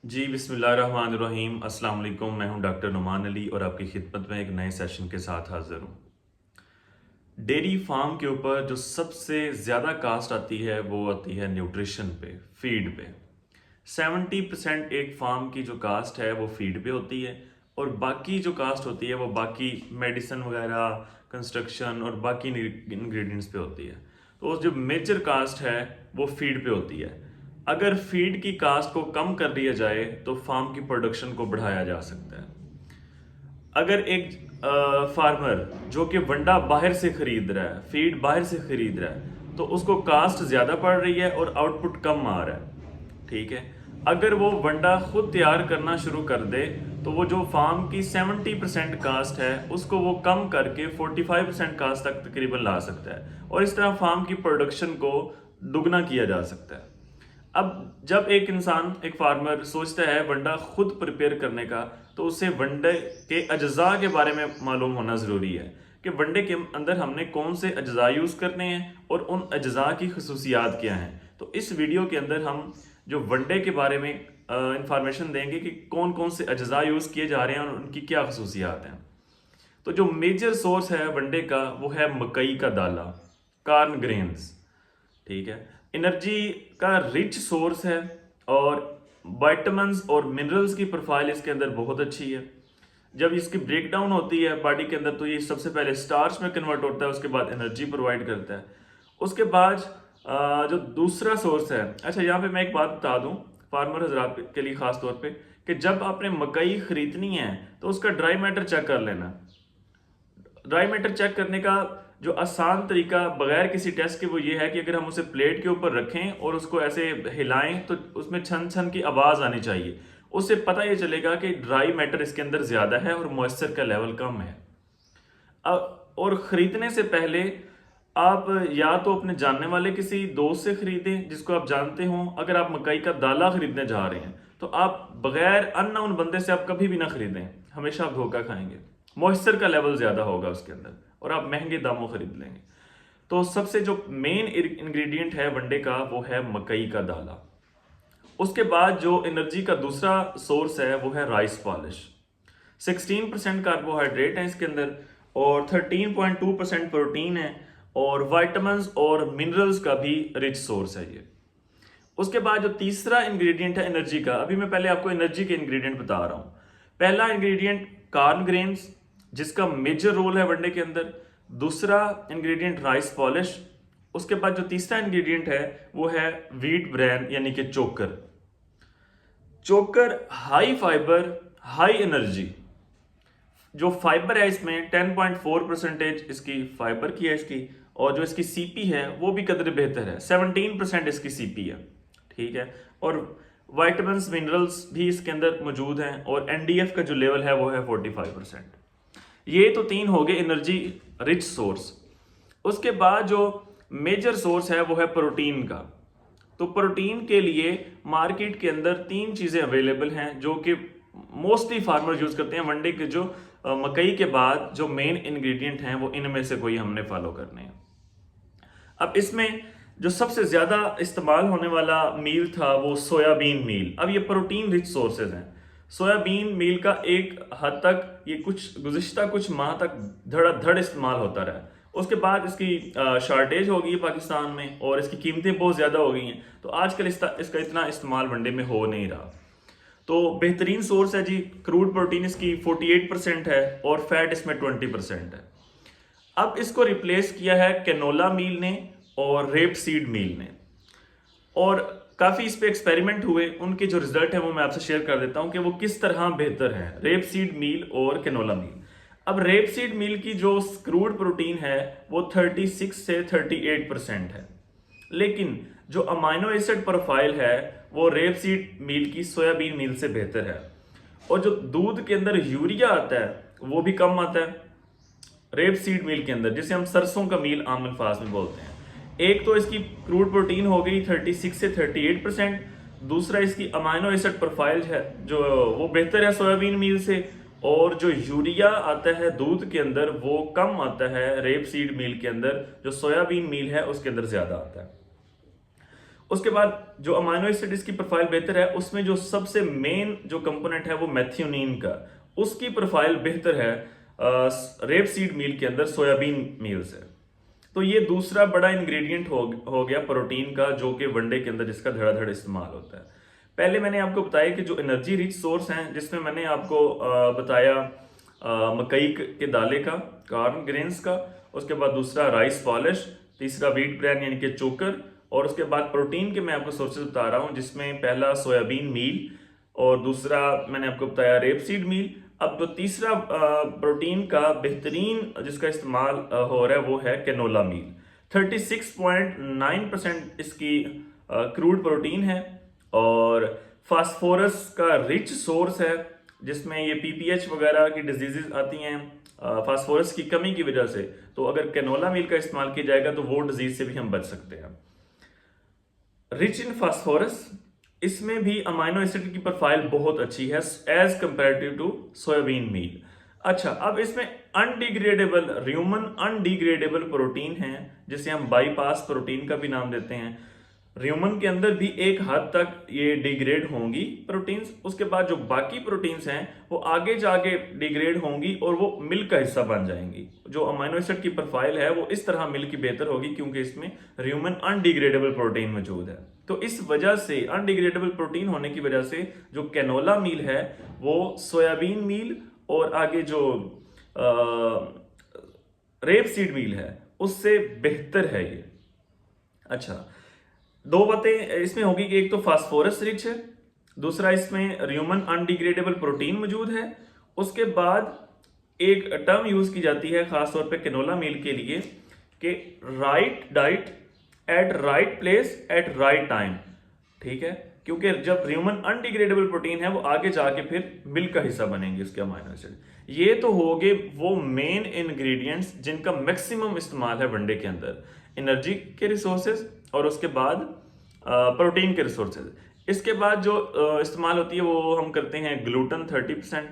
जी बिस्मिल्लाहिर्रहमानिर्रहीम अस्सलाम वालेकुम। मैं हूं डॉक्टर नुमान अली और आपकी खिदमत में एक नए सेशन के साथ हाजिर हूं। डेयरी फार्म के ऊपर जो सबसे ज़्यादा कास्ट आती है वो आती है न्यूट्रिशन पे, फीड पे। 70% एक फार्म की जो कास्ट है वो फीड पे होती है और बाकी जो कास्ट होती है वो बाकी मेडिसिन वगैरह, कंस्ट्रक्शन और बाकी इंग्रेडिएंट्स पे होती है। तो जो मेजर कास्ट है वो फीड पे होती है। अगर फीड की कास्ट को कम कर दिया जाए तो फार्म की प्रोडक्शन को बढ़ाया जा सकता है। अगर एक फार्मर जो कि वंडा बाहर से खरीद रहा है, फीड बाहर से खरीद रहा है, तो उसको कास्ट ज़्यादा पड़ रही है और आउटपुट कम आ रहा है। ठीक है। अगर वो वंडा खुद तैयार करना शुरू कर दे तो वो जो फार्म की 70% कास्ट है उसको वो कम करके 45% कास्ट तक तकरीबन ला सकता है और इस तरह फार्म की प्रोडक्शन को दुगना किया जा सकता है। अब जब एक इंसान, एक फार्मर सोचता है वंडा खुद प्रिपेयर करने का, तो उसे वंडे के अज्जा के बारे में मालूम होना ज़रूरी है कि वंडे के अंदर हमने कौन से अज्जा यूज़ करने हैं और उन अज्जा की खसूसियात क्या हैं। तो इस वीडियो के अंदर हम जो वंडे के बारे में इंफॉर्मेशन देंगे कि कौन कौन से अज्जा यूज़ किए जा रहे हैं और उनकी क्या खसूसियात हैं। तो जो मेजर सोर्स है वनडे का वो है मकई का दाला, कार्न ग्रेन्स। ठीक है। एनर्जी का रिच सोर्स है और विटामिन्स और मिनरल्स की प्रोफाइल इसके अंदर बहुत अच्छी है। जब इसकी ब्रेक डाउन होती है बॉडी के अंदर तो ये सबसे पहले स्टार्च में कन्वर्ट होता है, उसके बाद एनर्जी प्रोवाइड करता है। उसके बाद जो दूसरा सोर्स है, अच्छा यहाँ पे मैं एक बात बता दूं फार्मर हजरात के लिए खास तौर पे, कि जब आपने मकई खरीदनी है तो उसका ड्राई मैटर चेक कर लेना। ड्राई मैटर चेक करने का जो आसान तरीका बगैर किसी टेस्ट के वो ये है कि अगर हम उसे प्लेट के ऊपर रखें और उसको ऐसे हिलाएं तो उसमें छन छन की आवाज़ आनी चाहिए। उससे पता ये चलेगा कि ड्राई मैटर इसके अंदर ज़्यादा है और मॉइस्चर का लेवल कम है। और ख़रीदने से पहले आप या तो अपने जानने वाले किसी दोस्त से ख़रीदें जिसको आप जानते हों। अगर आप मकई का दाला ख़रीदने जा रहे हैं तो आप बग़ैर अननोन बंदे से आप कभी भी ना ख़रीदें, हमेशा आप धोखा खाएंगे। मॉइस्चर का लेवल ज़्यादा होगा उसके अंदर और आप महंगे दामों ख़रीद लेंगे। तो सबसे जो मेन इंग्रेडिएंट है वनडे का वो है मकई का दाला। उसके बाद जो एनर्जी का दूसरा सोर्स है वो है राइस पॉलिश। 16% कार्बोहाइड्रेट है इसके अंदर और 13.2% प्रोटीन है और विटामिन्स और मिनरल्स का भी रिच सोर्स है ये। उसके बाद जो तीसरा इंग्रेडिएंट है एनर्जी का, अभी मैं पहले आपको एनर्जी के इंग्रेडिएंट बता रहा हूँ। पहला इंग्रेडिएंट कार्न ग्रेन्स जिसका मेजर रोल है वनडे के अंदर। दूसरा इंग्रेडिएंट राइस पॉलिश। उसके बाद जो तीसरा इंग्रेडिएंट है वो है व्हीट ब्रैन यानी कि चोकर। चोकर हाई फाइबर, हाई एनर्जी। जो फाइबर है इसमें 10.4% इसकी फाइबर की है इसकी, और जो इसकी सीपी है वो भी कदर बेहतर है, 17% इसकी सीपी है। ठीक है। और विटामिन्स मिनरल्स भी इसके अंदर मौजूद हैं और एनडीएफ का जो लेवल है वो है 45%। ये तो तीन हो गए एनर्जी रिच सोर्स। उसके बाद जो मेजर सोर्स है वो है प्रोटीन का। तो प्रोटीन के लिए मार्केट के अंदर तीन चीज़ें अवेलेबल हैं जो कि मोस्टली फार्मर यूज़ करते हैं वनडे के। जो मकई के बाद जो मेन इंग्रेडिएंट हैं वो इनमें से कोई हमने फॉलो करने हैं। अब इसमें जो सबसे ज़्यादा इस्तेमाल होने वाला मील था वो सोयाबीन मील। अब ये प्रोटीन रिच सोर्सेज हैं। सोयाबीन मील का एक हद तक ये गुज़िश्ता कुछ माह तक धड़ाधड़ इस्तेमाल होता रहा। उसके बाद इसकी शार्टेज हो गई है पाकिस्तान में और इसकी कीमतें बहुत ज़्यादा हो गई हैं, तो आजकल इसका इतना इस्तेमाल वनडे में हो नहीं रहा। तो बेहतरीन सोर्स है जी। क्रूड प्रोटीन इसकी 48% है और फैट इसमें 20% है। अब इसको रिप्लेस किया है कैनोला मील ने और रेप सीड मील ने, और काफ़ी इस पे एक्सपेरिमेंट हुए। उनके जो रिजल्ट है वो मैं आपसे शेयर कर देता हूं कि वो किस तरह बेहतर है, रेप सीड मील और कैनोला मील। अब रेप सीड मील की जो क्रूड प्रोटीन है वो 36 से 38% है, लेकिन जो अमाइनो एसिड प्रोफाइल है वो रेप सीड मील की सोयाबीन मील से बेहतर है। और जो दूध के अंदर यूरिया आता है वो भी कम आता है रेप सीड मील के अंदर, जिसे हम सरसों का मील आम अल्फाज में बोलते हैं। एक तो इसकी क्रूड प्रोटीन हो गई 36 से 38%। दूसरा इसकी अमाइनो एसिड प्रोफाइल है जो वो बेहतर है सोयाबीन मील से, और जो यूरिया आता है दूध के अंदर वो कम आता है रेप सीड मील के अंदर, जो सोयाबीन मील है उसके अंदर ज़्यादा आता है। उसके बाद जो अमाइनो एसिड इसकी प्रोफाइल बेहतर है, उसमें जो सबसे मेन जो कंपोनेंट है वो मेथियोनिन का, उसकी प्रोफाइल बेहतर है रेपसीड मील के अंदर, सोयाबीन मील से। तो ये दूसरा बड़ा इंग्रेडिएंट हो गया प्रोटीन का, जो कि वनडे के अंदर जिसका धड़ाधड़ इस्तेमाल होता है। पहले मैंने आपको बताया कि जो एनर्जी रिच सोर्स हैं, जिसमें मैंने आपको बताया मकई के दाले का, कार्न ग्रेन्स का, उसके बाद दूसरा राइस पॉलिश, तीसरा व्हीट ब्रैन यानी कि चोकर, और उसके बाद प्रोटीन के मैं आपको सोर्सेज बता रहा हूँ, जिसमें पहला सोयाबीन मील और दूसरा मैंने आपको बताया रेपसीड मील। अब जो तीसरा प्रोटीन का बेहतरीन जिसका इस्तेमाल हो रहा है वो है कैनोला मील। 36.9% इसकी क्रूड प्रोटीन है और फास्फोरस का रिच सोर्स है, जिसमें ये पीपीएच वगैरह की डिजीजेज आती हैं फास्फोरस की कमी की वजह से। तो अगर कैनोला मील का इस्तेमाल किया जाएगा तो वो डिजीज से भी हम बच सकते हैं। रिच इन फास्फोरस, इसमें भी अमाइनो एसिड की प्रोफाइल बहुत अच्छी है as comparative to soybean meal. अच्छा, अब इसमें अनडिग्रेडेबल ह्यूमन अनडिग्रेडेबल प्रोटीन है, जिसे हम बाईपास प्रोटीन का भी नाम देते हैं। ह्यूमन के अंदर भी एक हद तक ये डिग्रेड होंगी प्रोटीन्स, उसके बाद जो बाकी प्रोटीन्स हैं वो आगे जाके डिग्रेड होंगी और वो मिल्क का हिस्सा बन जाएंगी। जो अमाइनो एसिड की प्रोफाइल है वो इस तरह मिल्क की बेहतर होगी, क्योंकि इसमें ह्यूमन अनडिग्रेडेबल प्रोटीन मौजूद है। तो इस वजह से अनडिग्रेडेबल प्रोटीन होने की वजह से जो कैनोला मील है वो सोयाबीन मील और आगे जो रेपसीड मील है उससे बेहतर है ये। अच्छा, दो बातें इसमें होगी कि एक तो फास्फोरस रिच है, दूसरा इसमें ह्यूमन अनडिग्रेडेबल प्रोटीन मौजूद है। उसके बाद एक टर्म यूज की जाती है खासतौर पे कैनोला मील के लिए कि right diet at right place at right time. ठीक है, क्योंकि जब ह्यूमन अनडिग्रेडेबल प्रोटीन है वो आगे जाके फिर मिल्क का हिस्सा बनेंगे इसके अमाइनो एसिड। ये तो हो गए वो मेन इंग्रेडिएंट्स जिनका मैक्सिमम इस्तेमाल है वनडे के अंदर, एनर्जी के रिसोर्सेज और उसके बाद प्रोटीन के रिसोर्सेज। इसके बाद जो इस्तेमाल होती है वो हम करते हैं ग्लूटन 30%,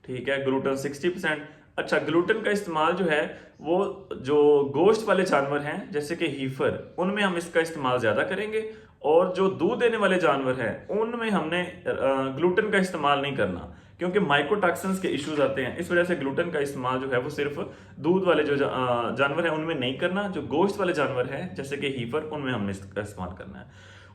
ठीक है, ग्लूटन 60%। अच्छा, ग्लूटन का इस्तेमाल जो है वो जो गोश्त वाले जानवर हैं जैसे कि हीफर, उनमें हम इसका इस्तेमाल ज़्यादा करेंगे, और जो दूध देने वाले जानवर हैं उनमें हमने ग्लूटन का इस्तेमाल नहीं करना, क्योंकि माइकोटॉक्सिन्स के इश्यूज आते हैं। इस वजह से ग्लूटन का इस्तेमाल जो है वो सिर्फ दूध वाले जो जानवर हैं उनमें नहीं करना, जो गोश्त वाले जानवर हैं जैसे कि हीफर उनमें हमने इसका इस्तेमाल करना है।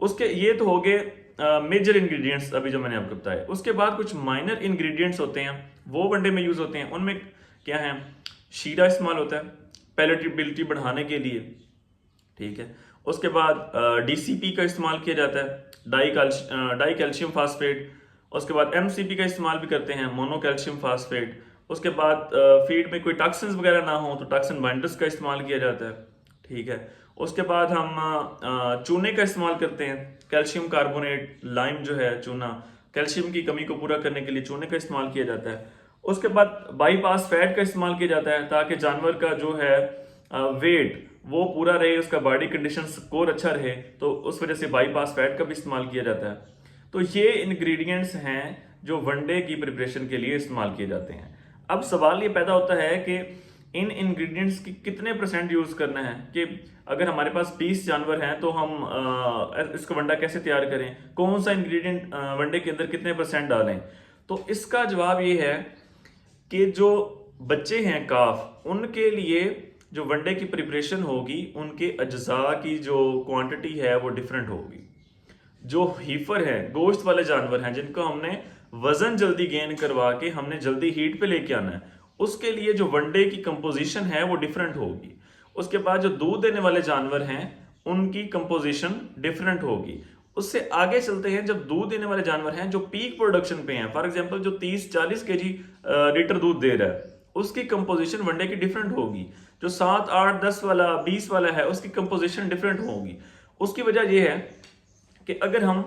उसके ये तो हो गए मेजर इंग्रेडिएंट्स अभी जो मैंने आपको बताया। उसके बाद कुछ माइनर इंग्रेडिएंट्स होते हैं वो वनडे में यूज होते हैं। उनमें क्या है, शीरा इस्तेमाल होता है पैलेटेबिलिटी बढ़ाने के लिए, ठीक है। उसके बाद डीसीपी का इस्तेमाल किया जाता है, डाई कैल्शियम फास्फेट। उसके बाद एमसीपी का इस्तेमाल भी करते हैं, मोनो कैल्शियम फास्फेट। उसके बाद फीड में कोई टॉक्सिन्स वगैरह ना हो तो टॉक्सिन बाइंडर्स का इस्तेमाल किया जाता है, ठीक है। उसके बाद हम चूने का इस्तेमाल करते हैं, कैल्शियम कार्बोनेट, लाइम जो है चूना, कैल्शियम की कमी को पूरा करने के लिए चूने का इस्तेमाल किया जाता है। उसके बाद बाईपास फैट का इस्तेमाल किया जाता है ताकि जानवर का जो है वेट वो पूरा रहे, उसका बॉडी कंडीशन स्कोर अच्छा रहे, तो उस वजह से बाईपास फैट का भी इस्तेमाल किया जाता है। तो ये इंग्रेडिएंट्स हैं जो वनडे की प्रिपरेशन के लिए इस्तेमाल किए जाते हैं। अब सवाल ये पैदा होता है कि इन इंग्रेडिएंट्स की कितने % यूज करना है, कि अगर हमारे पास 20 जानवर हैं तो हम इसका वंडा कैसे तैयार करें, कौन सा इंग्रेडिएंट वनडे के अंदर कितने % डालें। तो इसका जवाब ये है कि जो बच्चे हैं काफ, उनके लिए जो वनडे की प्रिपरेशन होगी उनके अज्जा की जो क्वांटिटी है वो डिफरेंट होगी। जो हीफर है, गोश्त वाले जानवर हैं जिनको हमने वजन जल्दी गेन करवा के हमने जल्दी हीट पे लेके आना है, उसके लिए जो वनडे की कंपोजिशन है वो डिफरेंट होगी। उसके बाद जो दूध देने वाले जानवर हैं उनकी कंपोजिशन डिफरेंट होगी। उससे आगे चलते हैं, जब दूध देने वाले जानवर हैं जो पीक प्रोडक्शन पे हैं, फॉर एग्जांपल जो 30-40 केजी लीटर दूध दे रहा है, उसकी कंपोजिशन वनडे की डिफरेंट होगी। जो 7, 8, 10 वाला, 20 वाला है उसकी कंपोजिशन डिफरेंट होगी। उसकी वजह यह है कि अगर हम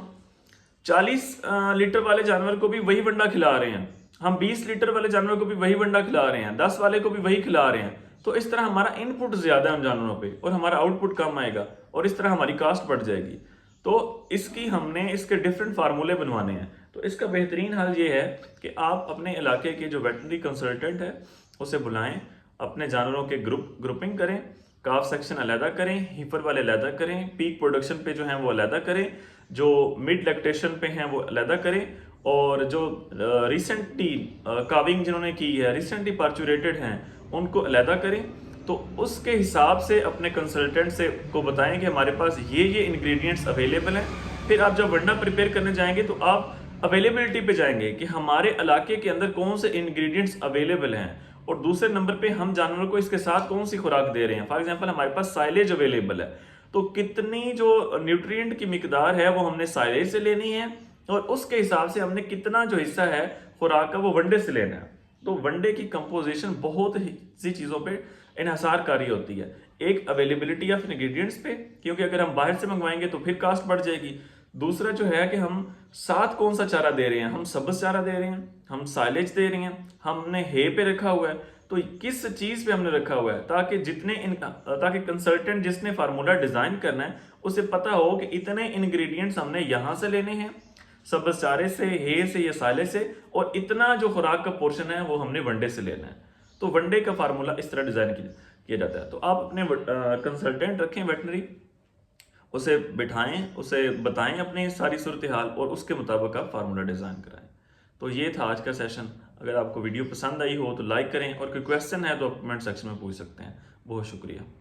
40 लीटर वाले जानवर को भी वही वंडा खिला रहे हैं, हम 20 लीटर वाले जानवर को भी वही वंडा खिला रहे हैं, 10 वाले को भी वही खिला रहे हैं, तो इस तरह हमारा इनपुट ज्यादा है उन जानवरों पे और हमारा आउटपुट कम आएगा और इस तरह हमारी कास्ट बढ़ जाएगी। तो इसकी हमने इसके डिफरेंट फार्मूले बनवाने हैं। तो इसका बेहतरीन हल ये है कि आप अपने इलाके के जो वेटनरी कंसल्टेंट है उसे बुलाएं, अपने जानवरों के ग्रुपिंग करें काफ सेक्शन अलहदा करें, हीफर वाले अलहदा करें, पीक प्रोडक्शन पे जो हैं वो अलहदा करें, जो मिड लैक्टेशन पे हैं वो अलहदा करें, और जो रिसेंटली काविंग जिन्होंने की है, रिसेंटली पार्चुरेटेड हैं, उनको अलहदा करें। तो उसके हिसाब से अपने कंसल्टेंट से को बताएं कि हमारे पास ये इंग्रेडिएंट्स अवेलेबल हैं। फिर आप जब वंडा प्रिपेयर करने जाएंगे तो आप अवेलेबिलिटी पे जाएंगे कि हमारे इलाके के अंदर कौन से इंग्रेडिएंट्स अवेलेबल हैं, और दूसरे नंबर पे हम जानवरों को इसके साथ कौन सी खुराक दे रहे हैं। फॉर एग्जांपल हमारे पास साइलेज अवेलेबल है, तो कितनी जो न्यूट्रिएंट की मिकदार है वो हमने साइलेज से लेनी है, और उसके हिसाब से हमने कितना जो हिस्सा है खुराक का वो वनडे से लेना है। तो वनडे की कंपोजिशन बहुत ही सी चीज़ों पे इन्हसारकारी होती है। एक अवेलेबिलिटी ऑफ इंग्रेडिएंट्स पे, क्योंकि अगर हम बाहर से मंगवाएंगे तो फिर कास्ट बढ़ जाएगी। दूसरा जो है कि हम साथ कौन सा चारा दे रहे हैं, हम सब्ज चारा दे रहे हैं, हम साइलेज दे रहे हैं, हमने हे पे रखा हुआ है, तो किस चीज़ पे हमने रखा हुआ है, ताकि कंसल्टेंट जिसने फार्मूला डिज़ाइन करना है उसे पता हो कि इतने इंग्रेडिएंट्स हमने यहाँ से लेने हैं, सब्ज चारे से, हे से या साइलेज से, और इतना जो खुराक का पोर्शन है वो हमने वनडे से लेना है। तो वनडे का फार्मूला इस तरह डिज़ाइन किया जाता है। तो आप अपने कंसल्टेंट रखें वेटनरी, उसे बिठाएं, उसे बताएं अपनी सारी सूरत हाल, और उसके मुताबिक आप फार्मूला डिज़ाइन कराएं। तो ये था आज का सेशन। अगर आपको वीडियो पसंद आई हो तो लाइक करें, और कोई क्वेश्चन है तो आप कमेंट सेक्शन में पूछ सकते हैं। बहुत शुक्रिया।